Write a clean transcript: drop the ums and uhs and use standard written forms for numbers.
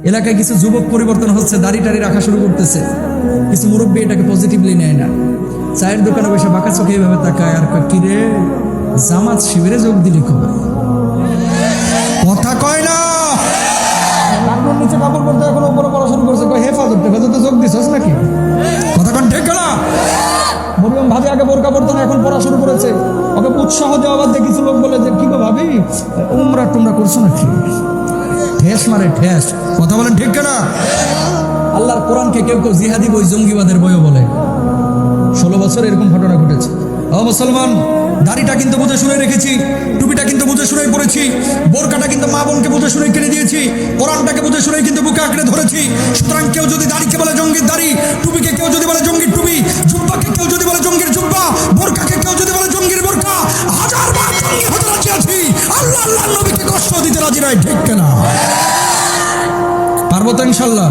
এলাকায় কিছু যুবক পরিবর্তন হচ্ছে, দাড়ি টাড়ি রাখা শুরু করতেছে। কিছু মুরব্বী এটাকে পজিটিভলি নেয় না। চায়ের দোকানে বসে বাঁকা চোখে এইভাবে তাকায় আর কয়, কিরে জামাত শিবিরে যোগ দিলি কবে? কথা কয় না। কাপড় নিচে কাপড় পরতে এখন উপরে পড়া শুরু করছে, কয় হেফাজতে যোগ দিছস নাকি? কথা কন ঠিক না? মরিয়ম ভাবি আগে বোরকা পরতো না, এখন পড়া শুরু করেছে। ওকে উৎসাহ দেওয়া বাদ দিয়ে কিছু লোক বলে যে, কি গো ভাবি উমরা টুমরা করছো নাকি? ঠেস মারে ঠেস। কথা বলেন ঠিক না? আল্লাহর কোরআনকে কেউ কেউ জিহাদি বই, জঙ্গিবাদের বইও বলে। 16 বছর এরকম ঘটনা ঘটেছে। ও মুসলমান, দাড়িটা কিন্তু বুঝে শুনে রেখেছি, টুপিটা কিন্তু বুঝে শুনেই পড়েছি, বোরকাটা কিন্তু মা বোনকে বুঝে শুনেই কিনে দিয়েছি, কোরআনটাকে বুঝে শুনেই কিন্তু বুকে আঁকড়ে ধরেছি। সুতরাং কেউ যদি দাড়িকে বলে জঙ্গির দাড়ি, টুপিকে কেউ যদি বলে জঙ্গির টুপি, জুব্বাকে কেউ যদি বলে জঙ্গির জুব্বা, বোরকাকে কেউ যদি বলে জঙ্গির বোরকা, 1000 বার জঙ্গি হতে রাজি আছি, আল্লাহ আল্লাহর নবীকে কষ্ট দিতে রাজি নাই। ঠিক কিনা? পারবো তো ইনশাল্লাহ?